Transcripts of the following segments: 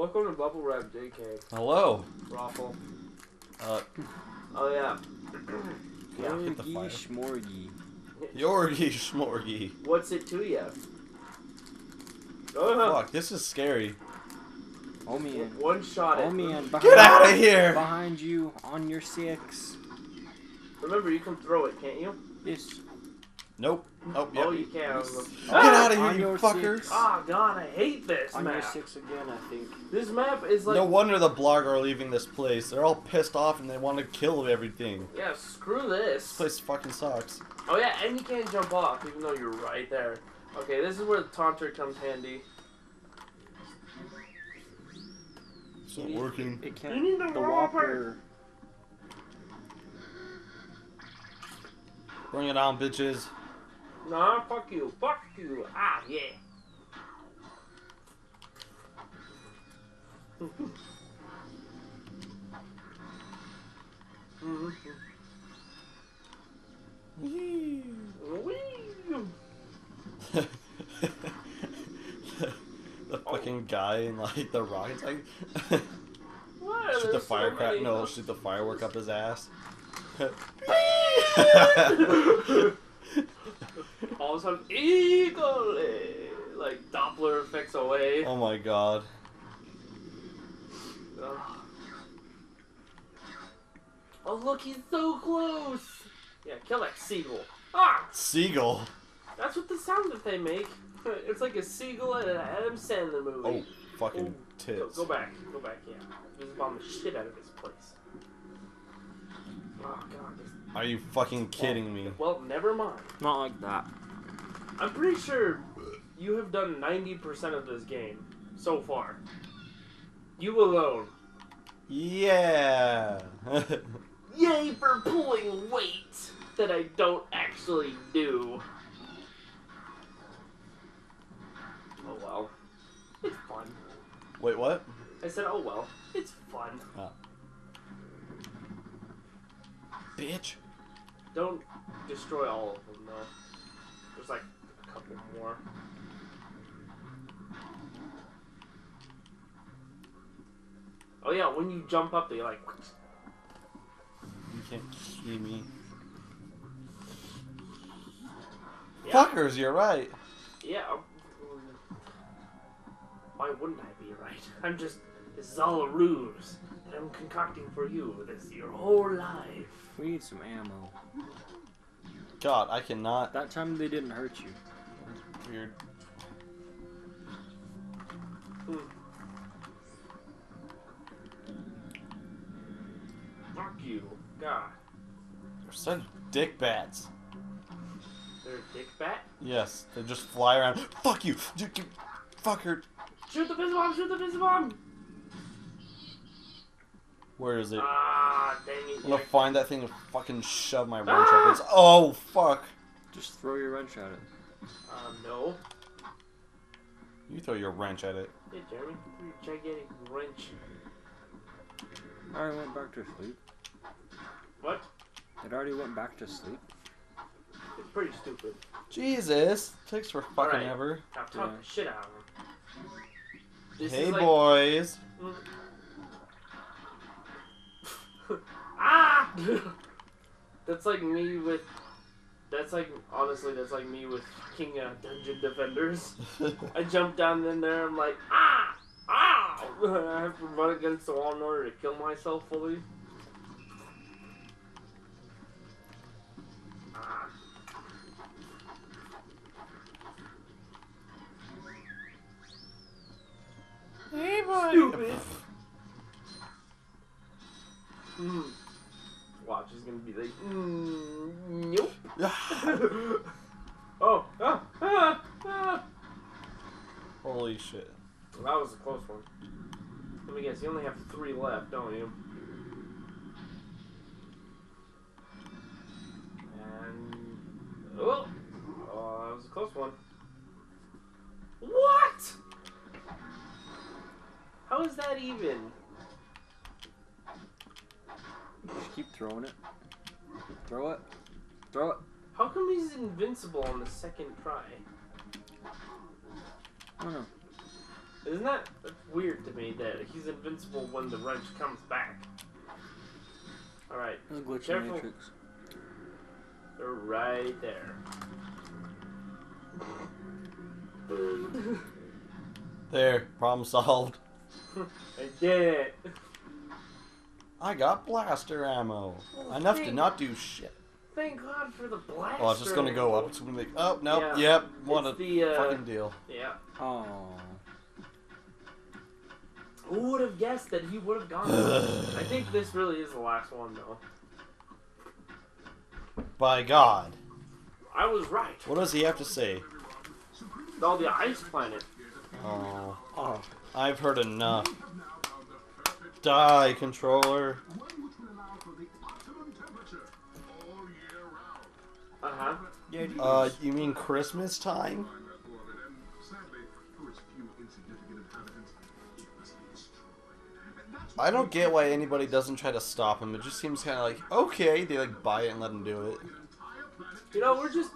Welcome to Bubble Wrap JK. Hello. Raffle. Oh yeah. Yeah, hit the fire. Schmorgy. Yorgie Schmorgy. What's it to you? Fuck, this is scary. Oh man. One shot Oh it. man. Get out of here! Behind you, on your 6. Remember, you can throw it, can't you? Yes. Nope. Oh, yep. Oh, you can. Get out of here, On you your fuckers! 6. Oh god, I hate this On map. your 6 again, I think. This map is like... No wonder the blogger are leaving this place. They're all pissed off and they want to kill everything. Yeah, screw this. This place fucking sucks. Oh yeah, and you can't jump off even though you're right there. Okay, this is where the taunter comes handy. It's not working. It can't. You need the Whopper. Bring it on, bitches. Nah, fuck you. Fuck you. Ah, yeah. Whee! The fucking guy in like the rockets like What? shoot the There's so firecracker. many. No, shoot the firework up his ass. All of a sudden, eagle, like Doppler effects away. Oh my god. Ugh. Oh look, he's so close. Yeah, kill that seagull. Ah, Seagull. that's what the sound that they make. It's like a seagull in an Adam Sandler movie. Oh, fucking Go tits. back, yeah. Just bomb the shit out of this place. Oh god. Are you fucking kidding me? Well, never mind. Not like that. I'm pretty sure you have done 90% of this game so far. You alone. Yeah. Yay for pulling weight that I don't actually do. Oh well. It's fun. Wait, what? I said, oh well. It's fun. Oh. Bitch. Don't destroy all of them, though. There's like a couple more. Oh yeah, when you jump up, they like... You can't see me. Yeah. Fuckers, you're right. Yeah. Why wouldn't I be right? I'm just... This is all a ruse that I'm concocting for you. This your whole life. We need some ammo. God, I cannot. That time they didn't hurt you. Weird. Fuck you. God. They're such dick bats. They're a dick bat? Yes, they just fly around. Fuck you! Fucker! Shoot the fizz bomb! Shoot the fizz bomb! Where is it? Ah, dang it. I'm gonna find that thing and fucking shove my wrench up its. Oh, fuck! Just throw your wrench at it. No. You throw your wrench at it. Yeah, Jeremy. Your gigantic wrench. I already went back to sleep. What? It already went back to sleep. It's pretty stupid. Jesus! Takes for fucking Alright. ever. Now talk the shit out of him. This Hey, is like... boys! Ah! That's like me with... That's like, honestly, that's like me with fucking Dungeon Defenders. I jump down in there, I'm like, ah! Ah! I have to run against the wall in order to kill myself fully. Ah. Hey, boy! Stupid! Watch is gonna be like, nope. Oh, ah, ah, ah. Holy shit. That was a close one. Let me guess, you only have 3 left, don't you? And... Oh! Oh, that was a close one. What?! How is that even? Just keep throwing it. Throw it. Throw it. How come he's invincible on the second try? I don't know. Isn't that weird to me that he's invincible when the wrench comes back? Alright. There's a glitch in the Careful. Matrix. They're right there. There, problem solved. I did it. I got blaster ammo. Enough to not do shit. Thank God for the blaster. Oh, it's just gonna go up. It's gonna be. Oh, nope. Yeah. Yep. What It's a the, fucking deal. Yeah. Oh. Who would have guessed that he would have gone? I think this really is the last one, though. By God. I was right. What does he have to say? Oh, the ice planet. Oh. Oh. I've heard enough. Die, controller. Uh-huh. Yeah, You mean Christmas time? I don't get why anybody doesn't try to stop him. It just seems kind of like, okay, they like buy it and let him do it. You know, we're just...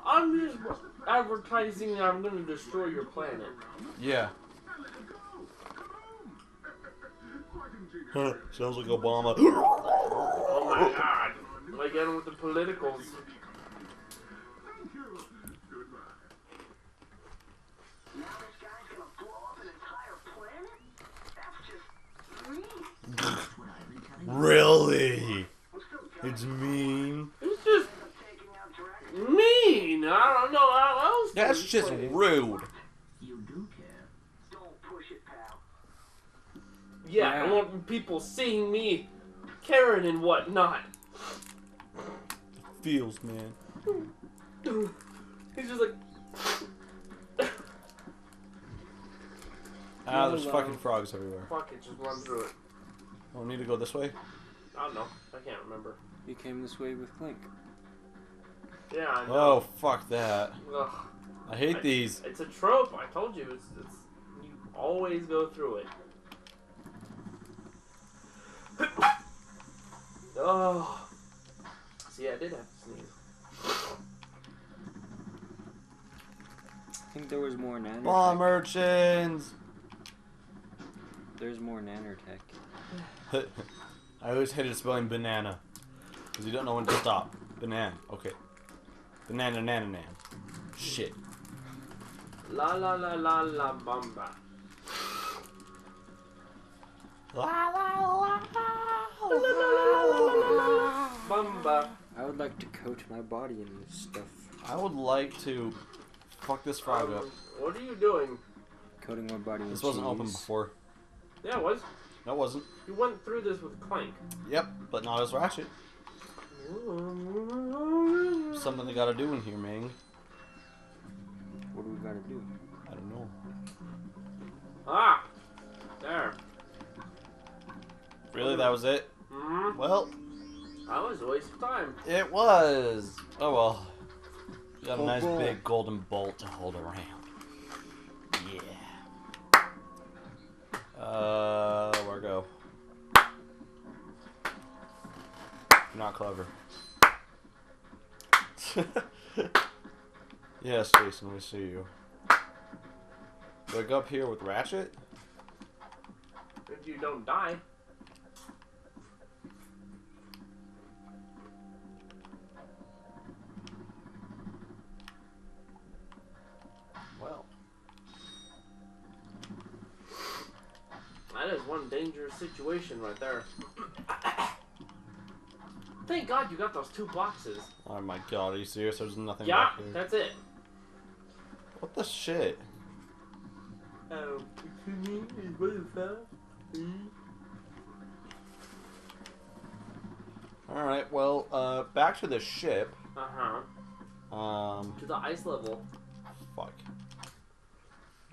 I'm just advertising that I'm going to destroy your planet. Yeah. Sounds like Obama. Oh my God. Again with the politicals. Really? It's mean. It's just mean. I don't know how else to That's just explain it. rude. You do care. Don't push it, pal. Yeah, I Yeah. want people seeing me caring and whatnot. Feels, man. He's just like... Ah, there's fucking frogs everywhere. Fuck it, just run through it. Oh, I need to go this way? I don't know. I can't remember. You came this way with Clink. Yeah, I know. Oh, fuck that. Ugh. I hate these. It's a trope. I told you. It's you always go through it. Oh. See, I did have to sneeze. I think there was more nanotech. Bomb urchins! There's more nanotech. I always hated spelling banana. Because you don't know when to stop. Banana. Okay. Banana, nana, nan. Shit. La la la la la bamba. La la la Bamba. I would like to coat my body in this stuff. I would like to fuck this frog up. What are you doing? Coating my body in This wasn't open cheese. before. Yeah, it was. No, it wasn't. You went through this with Clank. Yep, but not as Ratchet. Something they gotta do in here, man. What do we gotta do? I don't know. Ah! There. Really, that was it? Mm-hmm. Well, That was a waste of time. it was. Oh well. Got a Oh, nice boy. big golden bolt to hold around. Yeah. Where go? Not clever. Yes, Jason, we see you. Do I go up here with Ratchet? If you don't die. Well. That is one dangerous situation right there. Thank God you got those 2 boxes. Oh my god, are you serious? There's nothing Yeah, back here. that's it. What the shit? Oh, excuse me, is what you fell? Alright, well, back to the ship. Uh-huh. To the ice level. Fuck.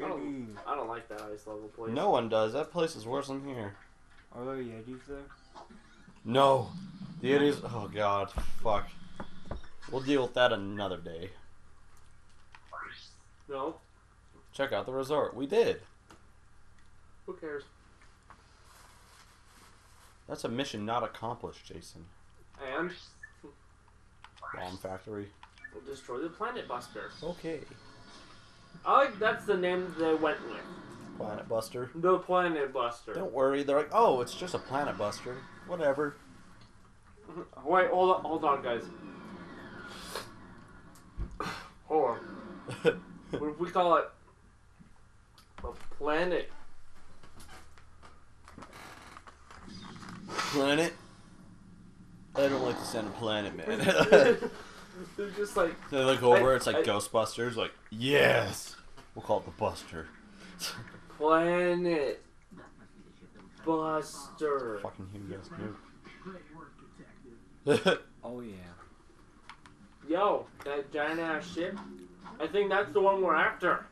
I don't like that ice level place. No one does. That place is worse than here. Are there Yetis there? No. The idiots. Oh god. Fuck. We'll deal with that another day. No. Check out the resort. We did. Who cares? That's a mission not accomplished, Jason. And Bomb factory. we'll destroy the planet buster. Okay. I like that's the name they went with. Planet Buster. The Planet Buster. Don't worry, they're like, oh, it's just a Planet Buster. Whatever. Wait, hold on, guys. Hold on. What if we call it a planet? Planet? I don't like the sound of planet, man. They're just like They look over, it's like Ghostbusters, like, yes! We'll call it the Buster. Planet Buster. Fucking Hugh guys knew. Great work, detective. Oh yeah. Yo, that giant ass ship. I think that's the one we're after.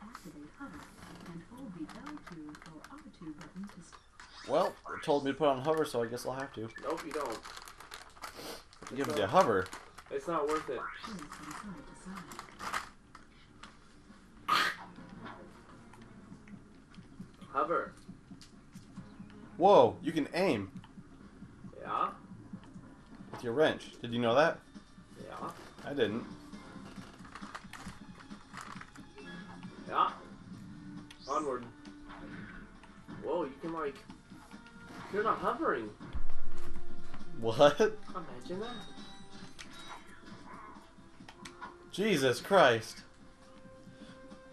Well, they told me to put on hover, so I guess I'll have to. Nope, you don't. You give me a hover. It's not worth it. Hover. Whoa, you can aim Yeah. with your wrench. Did you know that? Yeah. I didn't. Yeah. Onward. Whoa, you can like. You're not hovering. What? Imagine that. Jesus Christ.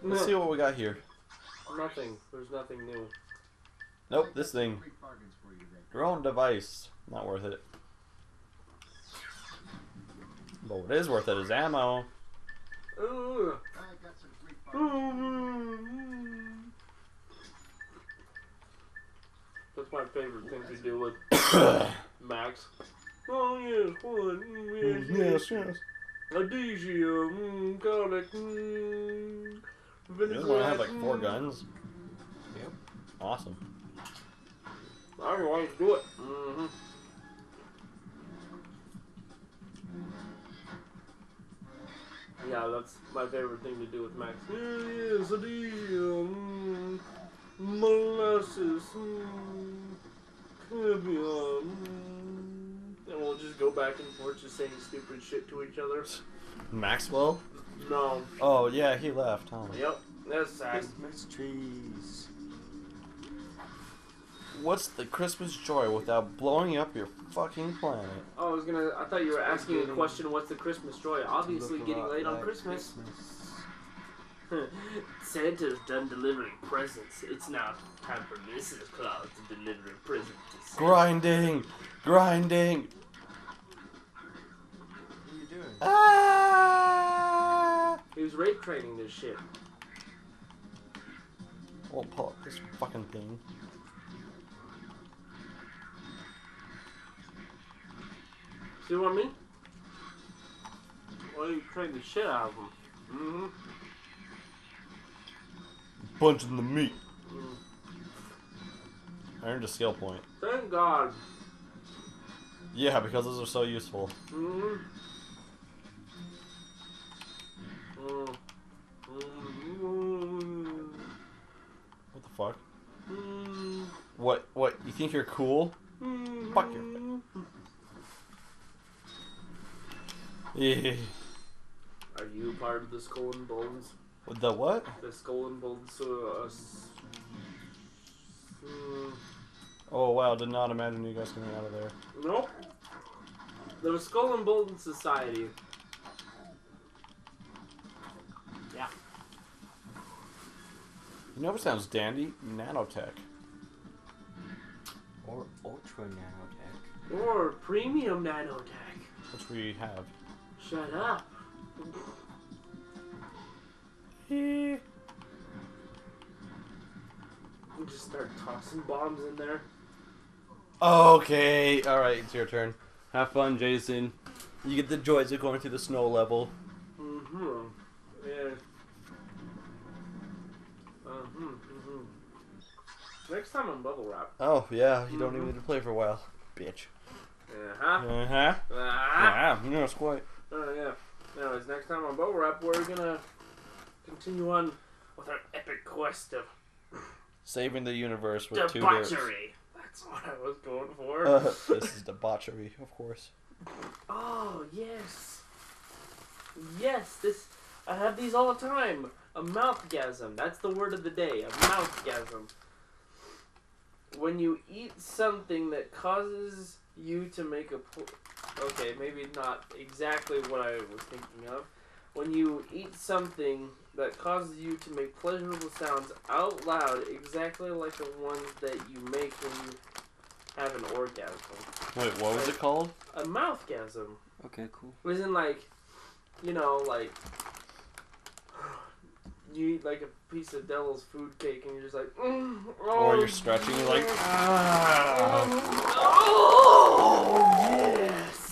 Let's see what we got here. Nothing. There's nothing new. Nope, this thing. Great bargains for you there. Your own device. Not worth it. But what is worth it is ammo. Ooh. I got some great bargains. That's my favorite thing to do with Max. Oh yes, what? Yes, yes. Adhesia, garlic, You just want to have like 4 guns. Yep. Awesome. I want to do it. Mm-hmm. Yeah, that's my favorite thing to do with Max. Yes, adhesia, molasses, caviar, and we'll just go back and forth just saying stupid shit to each other. Maxwell? No. Oh, yeah, he left, huh? Yep, that's sad. Christmas trees. What's the Christmas joy without blowing up your fucking planet? Oh, I thought you were asking a question, what's the Christmas joy? Obviously getting late on Christmas. Santa's done delivering presents. It's now time for Mrs. Claus to deliver a present to Santa. Grinding! Grinding! What are you doing? Ah! He was rape training this shit. Well, pull up this fucking thing. See what I mean? Well, you trained the shit out of him. Mm-hmm. Punching the meat. Mm. I earned a skill point. Thank God. Yeah, because those are so useful. Mm-hmm. Mm-hmm. What the fuck? Mm-hmm. What, you think you're cool? Fuck your Yeah. Are you part of the Skull and Bones? What the what? The Skull and Bones, Oh wow, did not imagine you guys coming out of there. Nope. The Skull and Bones Society. Yeah. You know what sounds dandy? Nanotech. Or ultra nanotech. Or Premium Nanotech. Which we have. Shut up. Eh. We just start tossing bombs in there. Okay, alright, it's your turn. Have fun, Jason. You get the joys of going through the snow level. Mm-hmm. Yeah. Mm-hmm. Next time on Bubble Wrap. Oh, yeah, you don't even need to play for a while. Bitch. Uh-huh. Uh-huh. Ah. Yeah, no, it's quite. Oh, yeah. Anyways, next time on Bubble Wrap, we're gonna continue on with our epic quest of Saving the universe with 2 bears. debauchery. That's what I was going for. This is debauchery, of course. Oh, yes. Yes, I have these all the time. A mouthgasm. That's the word of the day. A mouthgasm. When you eat something that causes you to make a... Okay, maybe not exactly what I was thinking of. When you eat something that causes you to make pleasurable sounds out loud, exactly like the ones that you make when you have an orgasm. Wait, what was it called? A mouthgasm. Okay, cool. Isn't like, you know, like, you eat like a piece of devil's food cake and you're just like, oh, Or you're stretching, you're like, oh, yes.